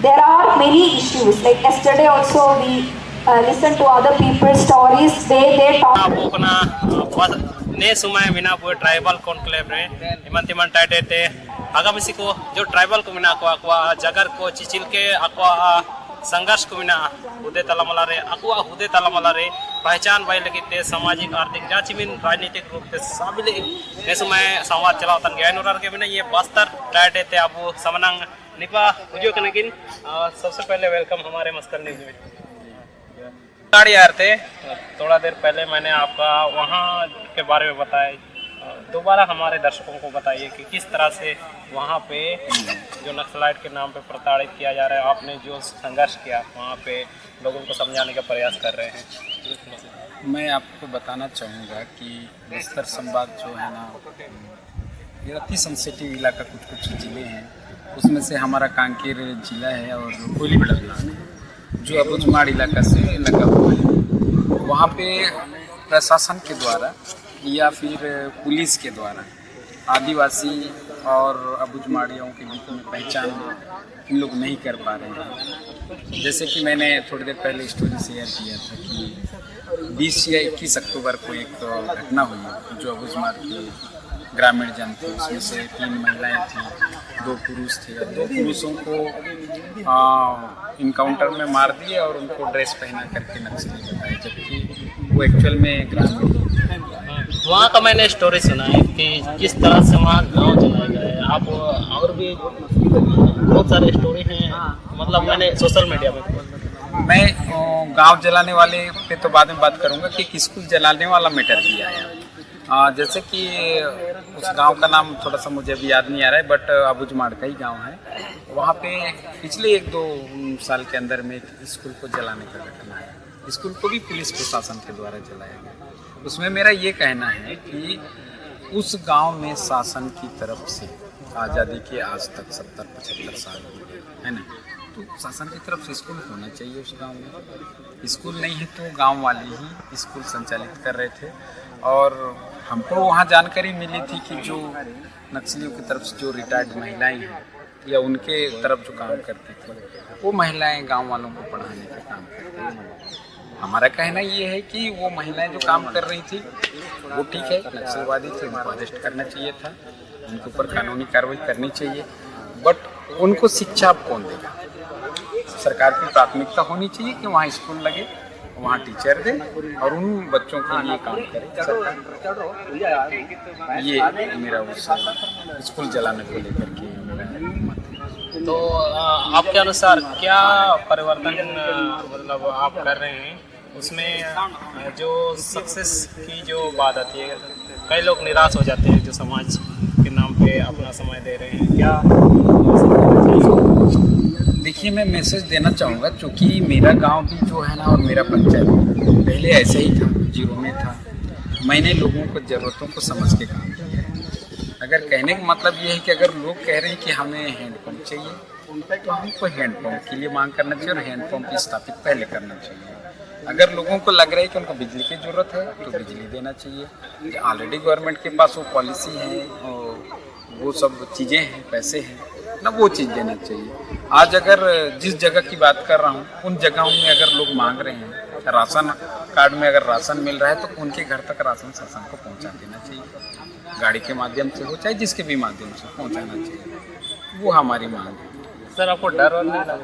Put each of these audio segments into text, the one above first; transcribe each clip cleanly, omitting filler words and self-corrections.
There are many issues. Like yesterday also we listened to other people's stories. They talk. Abu kena ne sumai mina bu tribal conclave re iman timan tade te agam isi ko jo tribal ko mina ko jagar ko chichil ke संघर्ष को बिना हुदे तलामला रे aqua हुदे तलामला रे पहचान by लगी ते सामाजिक आर्थिक जाचिमिन राजनीतिक रूप से साबिले ने समय संवाद चलाओ तन गया नोरार के बिना ये बस्तर डाटे ते अबु समनंग निपा उजो कनकिन सबसे पहले वेलकम हमारे मस्कर न्यूज़ में गाड़ी यार थे थोड़ा देर पहले मैंने आपका वहाँ के बारे में बताया दोबारा हमारे दर्शकों को बताइए कि किस तरह से वहाँ पे जो नक्सलाइट के नाम पे प्रताड़ित किया जा रहा है आपने जो संघर्ष किया वहाँ पे लोगों को समझाने का प्रयास कर रहे हैं। मैं आपको बताना चाहूँगा कि बस्तर संभाग जो है ना ये अति सेंसिटिव इलाका कुछ ज़िले हैं उसमें से हमारा कांकेर ज़िला है और कोयलीबेड़ा ब्लॉक है जो अबुझमाड़ इलाका से लगा हुआ है। वहाँ पे प्रशासन के द्वारा या फिर पुलिस के द्वारा आदिवासी और अबुझमाड़ियों के बीच में पहचान इन लोग नहीं कर पा रहे हैं। जैसे कि मैंने थोड़ी देर पहले स्टोरी शेयर किया था कि 20 या 21 अक्टूबर को एक घटना हुई जो अबुझमाड़ के ग्रामीण जन थे उसमें से 3 महिलाएं थीं 2 पुरुष थे। 2 पुरुषों को इनकाउंटर में मार दिए और उनको ड्रेस पहना करके नक्सली बताया जबकि वो एक्चुअल में ग्रामीण। वहाँ का मैंने स्टोरी सुना है कि किस तरह से वहाँ गाँव जलाए गए आप और भी बहुत सारे स्टोरी हैं मतलब मैंने सोशल मीडिया में मैं गांव जलाने वाले पे तो बाद में बात करूंगा कि स्कूल जलाने वाला मैटर भी आया। जैसे कि उस गांव का नाम थोड़ा सा मुझे अभी याद नहीं आ रहा है बट अबुझमाड़ का ही गांव है। वहाँ पे पिछले 1-2 साल के अंदर में स्कूल को जलाने का घटना है। स्कूल को भी पुलिस प्रशासन के द्वारा जलाया गया। उसमें मेरा ये कहना है कि उस गांव में शासन की तरफ से आज़ादी के आज तक 70-75 साल हो गए है ना, तो शासन की तरफ से स्कूल होना चाहिए उस गांव में। स्कूल नहीं है तो गांव वाले ही स्कूल संचालित कर रहे थे और हमको वहाँ जानकारी मिली थी कि जो नक्सलियों की तरफ से जो रिटायर्ड महिलाएं हैं या उनके तरफ जो काम करती थी वो महिलाएं गांव वालों को पढ़ाने का काम करती हैं। हमारा कहना ये है कि वो महिलाएं जो काम कर रही थी वो ठीक है, नक्सलवादी थे, उनको अरेस्ट करना चाहिए था, उनके ऊपर कानूनी कार्रवाई करनी चाहिए बट उनको शिक्षा अब कौन देगा। सरकार की प्राथमिकता होनी चाहिए कि वहाँ स्कूल लगे, वहाँ टीचर दे और उन बच्चों के लिए काम करे सरकार। ये मेरा उस स्कूल जलाने को लेकर के मेरा। तो आपके अनुसार क्या परिवर्तन मतलब आप कर रहे हैं उसमें जो सक्सेस की जो बात आती है कई लोग निराश हो जाते हैं जो समाज के नाम पे अपना समय दे रहे हैं क्या? देखिए मैं मैसेज देना चाहूँगा क्योंकि मेरा गांव भी जो है ना और मेरा पंचायत पहले ऐसे ही था, जीरो में था। मैंने लोगों को ज़रूरतों को समझ के काम किया। अगर कहने का मतलब ये है कि अगर लोग कह रहे हैं कि हमें हैंडपम्प चाहिए तो हमको हैंडपम्प के लिए मांग करना चाहिए और हैंडपम्प स्थापित पहले करना चाहिए। अगर लोगों को लग रहा है कि उनको बिजली की ज़रूरत है तो बिजली देना चाहिए। ऑलरेडी गवर्नमेंट के पास वो पॉलिसी है और वो सब चीज़ें हैं, पैसे हैं ना, वो चीज़ देना चाहिए। आज अगर जिस जगह की बात कर रहा हूँ उन जगहों में अगर लोग मांग रहे हैं राशन कार्ड में अगर राशन मिल रहा है तो उनके घर तक राशन शासन को पहुँचा देना चाहिए। गाड़ी के माध्यम से हो चाहे जिसके भी माध्यम से पहुँचाना चाहिए, वो हमारी मांग है। सर आपको डर और नहीं लगा?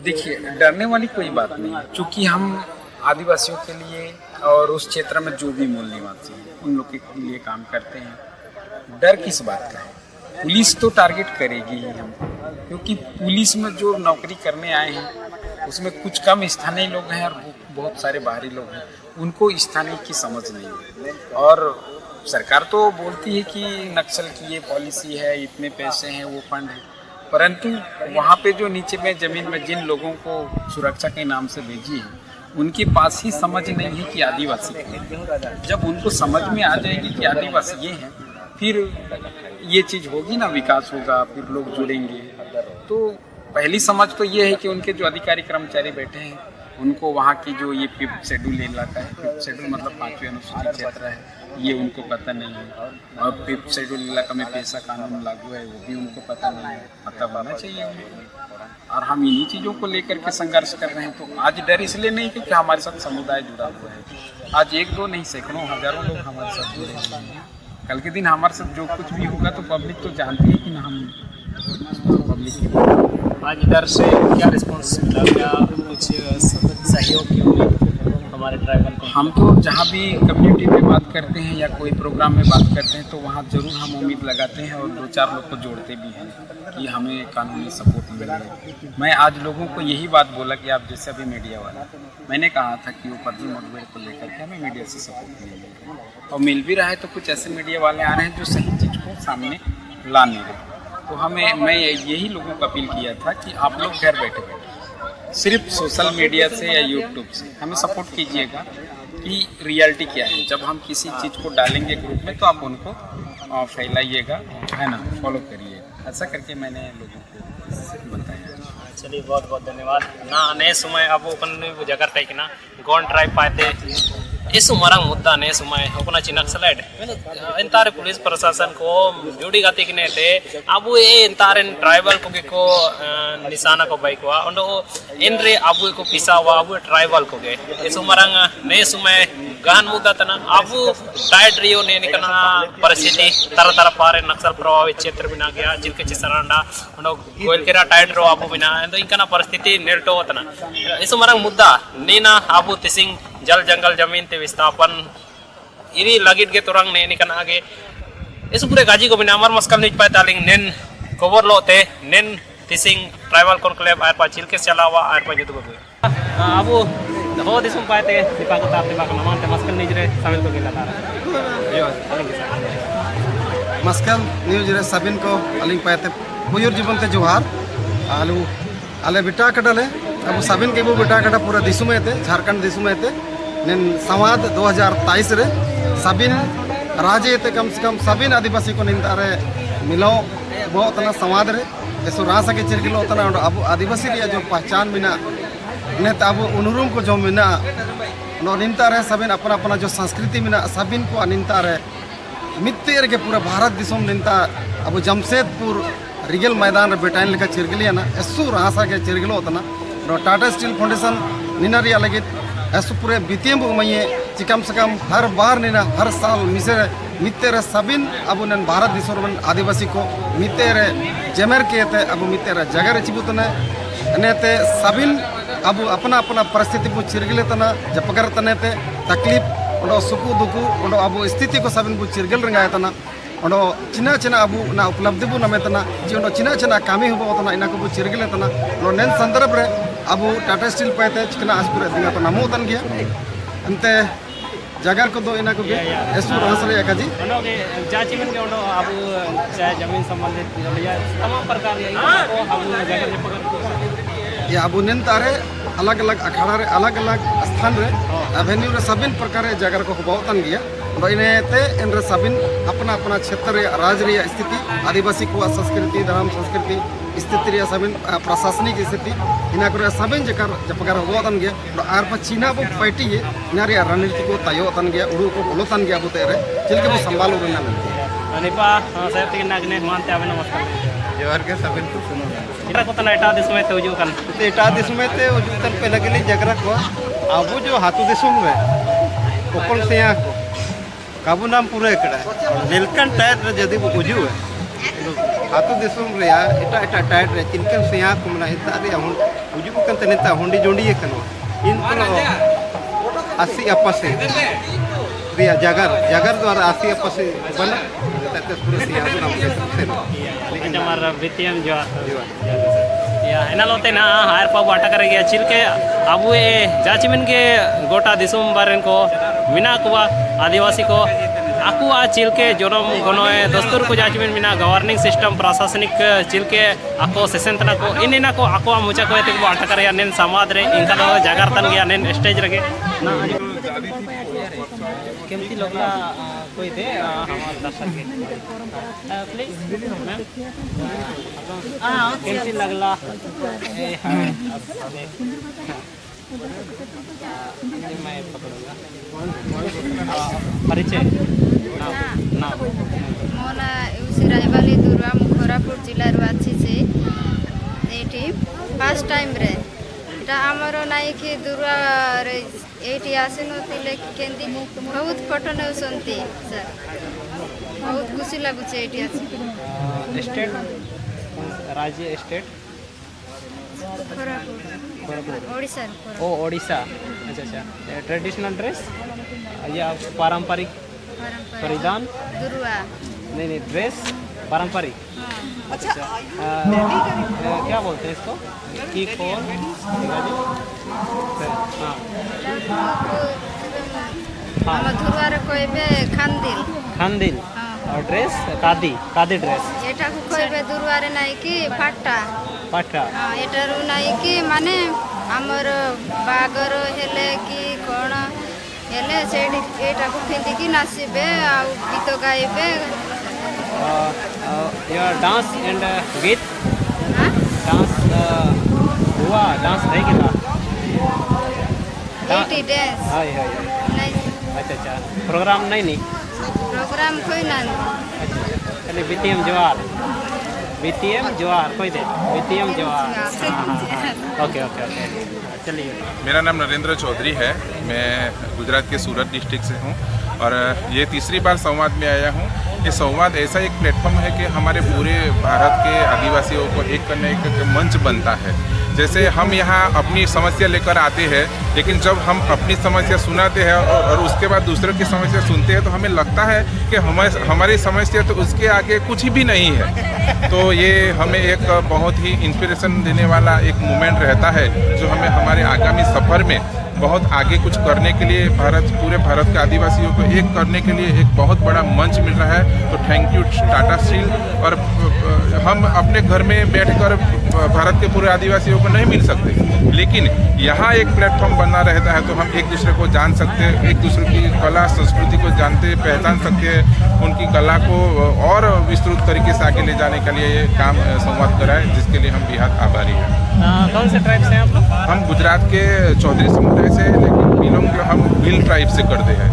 देखिए डरने वाली कोई बात नहीं है क्योंकि हम आदिवासियों के लिए और उस क्षेत्र में जो भी मूल निवासी हैं उन लोग के लिए काम करते हैं। डर किस बात का है? पुलिस तो टारगेट करेगी ही हमको क्योंकि पुलिस में जो नौकरी करने आए हैं उसमें कुछ कम स्थानीय लोग हैं और बहुत सारे बाहरी लोग हैं, उनको स्थानीय की समझ नहीं है। और सरकार तो बोलती है कि नक्सल की ये पॉलिसी है, इतने पैसे हैं, वो फंड है, परंतु वहाँ पे जो नीचे में ज़मीन में जिन लोगों को सुरक्षा के नाम से भेजी है उनके पास ही समझ नहीं है कि आदिवासी है। जब उनको समझ में आ जाएगी कि आदिवासी ये हैं फिर ये चीज़ होगी ना, विकास होगा, फिर लोग जुड़ेंगे। तो पहली समझ तो ये है कि उनके जो अधिकारी कर्मचारी बैठे हैं उनको वहाँ की जो ये 5th शेड्यूल इलाका है, 5th शेड्यूल मतलब 5वीं अनुसूचित क्षेत्र है, ये उनको पता नहीं है। और 5th शेड्यूल इलाका में पेशा कानून लागू है, वो भी उनको पता नहीं है, पता होना चाहिए उनको। और हम इन्हीं चीज़ों को लेकर के संघर्ष कर रहे हैं। तो आज डर इसलिए नहीं कि हमारे साथ समुदाय जुड़ा हुआ है, आज 1-2 नहीं सैकड़ों हज़ारों लोग हमारे साथ जुड़े हुए हैं। कल के दिन हमारे साथ जो कुछ भी होगा तो पब्लिक तो जानती है कि ना, हम पब्लिक आज इधर से क्या रिस्पॉन्स मिला, क्या कुछ सहयोग की उम्मीद हमारे ट्राइबल को? हम तो जहाँ भी कम्युनिटी में बात करते हैं या कोई प्रोग्राम में बात करते हैं तो वहाँ ज़रूर हम उम्मीद लगाते हैं और 2-4 लोग को जोड़ते भी हैं कि हमें कानूनी सपोर्ट मिले। मैं आज लोगों को यही बात बोला कि आप जैसे अभी मीडिया वाला, मैंने कहा था कि वो फर्जी मुठभेड़ को लेकर के हमें मीडिया से सपोर्ट मिल रहा है और मिल भी रहा है। तो कुछ ऐसे मीडिया वाले आ रहे हैं जो सही चीज़ को सामने ला नहीं रहे। तो मैं यही लोगों को अपील किया था कि आप लोग घर बैठे बैठे सिर्फ सोशल मीडिया से या यूट्यूब से हमें सपोर्ट कीजिएगा कि रियलिटी क्या है। जब हम किसी चीज़ को डालेंगे ग्रुप में तो आप उनको फैलाइएगा, है ना, फॉलो करिएगा। ऐसा करके मैंने लोगों को बताया। चलिए बहुत बहुत धन्यवाद ना। ने समय अब ओपन जगह टाइक ना गौन ट्राइब पाते इस मरंग मुद्दा ने समय होना चिन्ह स्लाइड इंतारे पुलिस प्रशासन को जोड़ी गाती कि ने थे अब ये इंतारे ट्राइबल को निशाना को बाइक हुआ और इन रे अब को पिसा हुआ अब ट्राइबल को गए इस मरंग ने समय गहन मुद्दा तना अब टाइट रियो ने निकलना परिस्थिति तरह तरह पारे नक्सल प्रभावित क्षेत्र बिना गया जिनके चिसरांडा गोयल केरा टाइट रो अब बिना तो इनका परिस्थिति नेल्टो होता इस मरंग मुद्दा नीना अब तिसिंग जल जंगल जमीन ते विस्थापन इरी लगिट के तुरंग ने निकन आगे इस पूरे गाजी को बिना अमर मस्कल निज पाए तालिंग नेन कवर लोते नेन तिसिंग ट्राइबल कॉन्क्लेव आर पा चिलके चलावा आर पा जुद को अब हो दिसम पाते दीपा को नमान ते मस्कल निज रे शामिल को गेला मस्कल न्यूज रे सबिन को अलिंग पाते पुयुर जीवन ते जोहार आलू आले बेटा कटले अब सबिन के वो बेटा कटा पूरा दिसुमे थे झारखंड दिसुमे थे नेन संवाद 2023 रे सबिन राजे थे कम से कम सबिन आदिवासी को निंदा रे मिलो बहुत ना संवाद रे ऐसो रासा के चिरगिलो तना अब आदिवासी रे जो पहचान बिना ने तब उनुरुम को जो मिना नो निंदा रे सबिन अपना अपना जो संस्कृति मिना सबिन को निंदा रे मित्तेर के पूरा भारत दिसोम निंदा अब जमशेदपुर रिगल मैदान रे बेटाइन लेका चिरगिलिया ना ऐसो रासा के चिरगिलो होतना टाटा स्टील फाउंडेशन निना रिया लगे ऐसो पूरे बीतीम उमये चिकम से कम हर बार निना हर साल मिसे मित्ते रे सबिन अब नन भारत दिसोर आदिवासी को मित्ते रे जमेर के थे अब मित्ते रे जगह रे चिबुतने नेते सबिन अब अपना अपना परिस्थिति को चिरगिले तना जपगर तने ते तकलीफ ओडो सुकु दुकु ओडो अब स्थिति को सबिन को चिरगिल रंगाय तना ओडो चिना चिना अब ना उपलब्धि बु नमे तना जे ओडो चिना चिना कामी होबो तना इना को चिरगिले तना नो नेन संदर्भ रे अब टाटा स्टील पाते चिकना आसपुर दिंगा तो नमो तन गया अंते जगह को दो इना को भी एसु रसले एकाजी ओनोगे जाची मन के ओनो अब चाहे जमीन संबंधित या तमाम प्रकार या अब जगह जे पकड़ या अब नेन तारे अलग अलग अखाड़ा रे अलग अलग स्थान रे एवेन्यू रे सबिन प्रकार जगह को होबोतन गया इनते इन रे सबिन अपना अपना क्षेत्र रे राज रे स्थिति आदिवासी को संस्कृति धर्म संस्कृति स्थिति रे सबिन प्रशासनिक स्थिति इना करे सबिन जकर जपगर होबोतन गया आर पर चीना बो पार्टी है इना रे रणनीति को तयोतन गया उडु को बोलोतन गया बुते रे चिलके बो संभाल उरना अनिपा साहेब के नागने मानते आवे नमस्कार जोहर के सबिन को सुनो इटा को तना एटा दिसमे ते उजु कन एटा दिसमे ते उजु तन पे लगली जगरा को आबू जो हाथू दिसुम में कोकल सेया को काबू नाम पूरा एकड़ा नीलकंठ टायर रे जदी उजु है हाथू दिसुम रे एटा एटा टायर रे चिनकन सेया को मना इता रे उजु को कंत नेता होंडी जोंडी कनो इन को 80 अपसे रिया जगर द्वारा 80 अपसे बन तते पूरा सेया को नाम लेकिन हमारा वितियम जो या एना लोते ना हायर पाव अटक करे गया चिलके अब ये जाचिमिन के गोटा दिसुम बारेन को मिना कुआ आदिवासी को आकु आ चिलके जोरम गनोए दस्तूर को जाचिमिन मिना गवर्निंग सिस्टम प्रशासनिक चिलके आको सेसेंतना को इनिना को आको मुचा को ते अटक करे नेन समाज रे इनका दो जगार तन गया नेन स्टेज रगे ना केमती लोगला कोई थे हमारे दर्शक के प्लीज मैम केमती लगला मैं पकड़ूंगा। परिचय नाम मो ना उसिराइबाली दुर्वा मुखरापुर जिल्ला आसी ये फास्ट टाइम रे এটা আমার নাই কি দুর্গা এইটি আসিনଥିଲେ কেন্দি ବହୁତ ଫଟୋ ନେଉଛନ୍ତି ସାର୍ ବହୁତ ଖୁସି ଲାଗୁଛି ଏଇଠି ଆସି स्टेट राज्य स्टेट ଓଡ଼ିଶାରୁ ओ ओडिशा। अच्छा अच्छा ट्रेडिशनल ड्रेस या पारंपरिक परिधान? ଦୁର୍ଗା नहीं ड्रेस पारंपरिक। अच्छा क्या बोलते हैं इसको? की कौन? हाँ ଆମ ଧୁରୁଆରେ କହିବେ ଖାନ୍ଦିଲ खानदिल हाँ और ड्रेस कादी कादी ड्रेस ଏଟାକୁ କହିବେ ଦୁରୁଆରେ ନାଇଁ କି ପାଟା पाटा। ହଁ ଏଟାରୁ ନାଇଁ କି ମାନେ ଆମର ବାହାଘର ହେଲେ କି କ'ଣ ହେଲେ ସେଇଠି ଏଇଟାକୁ ପିନ୍ଧିକି ନାଚିବେ ଆଉ ଗୀତ ଗାଇବେ योर डांस एंड गीत ହାଁ डांस हुआ डांस नहीं किया? ଏଇଠି ଡ୍ୟାନ୍ସ हाय हाय ନାଇଁ अच्छा अच्छा प्रोग्राम नहीं ପ୍ରୋଗ୍ରାମ କହିନାହାନ୍ତି अच्छा चलिए बीटीएम जवाहर कोई दे BTM Jawahar. Okay okay okay चलिए। मेरा नाम नरेंद्र चौधरी है। मैं गुजरात के सूरत डिस्ट्रिक्ट से हूँ और ये तीसरी बार संवाद में आया हूँ। ये संवाद ऐसा एक प्लेटफॉर्म है कि हमारे पूरे भारत के आदिवासियों को एक करने का मंच बनता है। जैसे हम यहाँ अपनी समस्या लेकर आते हैं, लेकिन जब हम अपनी समस्या सुनाते हैं और उसके बाद दूसरों की समस्या सुनते हैं तो हमें लगता है कि हमारी समस्या तो उसके आगे कुछ भी नहीं है। तो ये हमें एक बहुत ही इंस्पिरेशन देने वाला एक मोमेंट रहता है जो हमें हमारे आगामी सफ़र में बहुत आगे कुछ करने के लिए पूरे भारत के आदिवासियों को एक करने के लिए एक बहुत बड़ा मंच मिल रहा है। तो थैंक यू टाटा स्टील। और हम अपने घर में बैठकर भारत के पूरे आदिवासियों को नहीं मिल सकते, लेकिन यहाँ एक प्लेटफॉर्म बना रहता है तो हम एक दूसरे को जान सकते हैं, एक दूसरे की कला संस्कृति को जानते पहचान सकते हैं, उनकी कला को और विस्तृत तरीके से आगे ले जाने के लिए ये काम संवाद कराए, जिसके लिए हम बेहद आभारी हैं। कौन से ट्राइब से हैं आप लोग? हम गुजरात के चौधरी समुदाय से, लेकिन बिलोंग हम भील ट्राइब से करते हैं।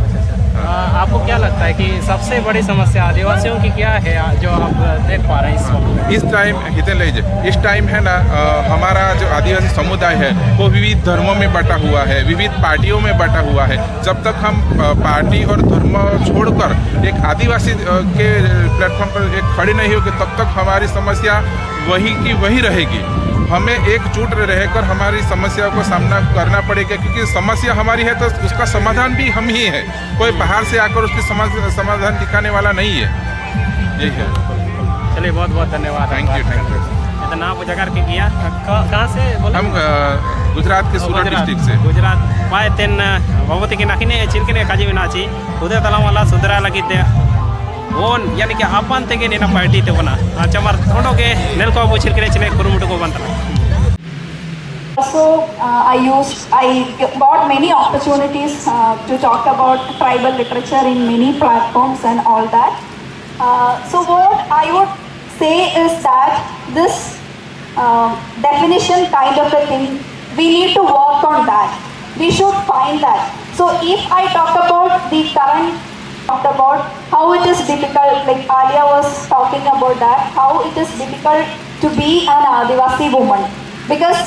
आपको क्या लगता है कि सबसे बड़ी समस्या आदिवासियों की क्या है जो आप देख पा रहे हैं इस वक्त? इस टाइम है ना, हमारा जो आदिवासी समुदाय है वो विविध धर्मों में बटा हुआ है, विविध पार्टियों में बटा हुआ है। जब तक हम पार्टी और धर्म छोड़कर एक आदिवासी के प्लेटफॉर्म पर एक खड़े नहीं होंगे तब तक हमारी समस्या वही की वही रहेगी। हमें एकजुट रहकर हमारी समस्या को सामना करना पड़ेगा, क्योंकि समस्या हमारी है तो उसका समाधान भी हम ही है। कोई बाहर से आकर उसकी समाधान दिखाने वाला नहीं है। यही है। चलिए बहुत बहुत धन्यवाद। Thank you. इतना आप जगह के किया कहाँ से बोले? हम गुजरात के सूरत डिस्ट्रिक्ट से। गुजरात पाए तेन भगवती की नाकिने चिलकिने काजी विनाची उदय तला वाला सुधरा लगी थे ओन यानी कि आपन तेगे नेना पार्टी ते बना चमर थोड़ोगे नेल को अबू चिलकिने चिने कुरुमुटु को बनता। Also, I got many opportunities to talk about tribal literature in many platforms and all that. So what I would say is that this definition kind of a thing, we need to work on that. We should find that. So if I talk about the current, talked about how it is difficult, like Alia was talking about that, how it is difficult to be an Adivasi woman, because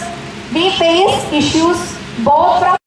we face issues both from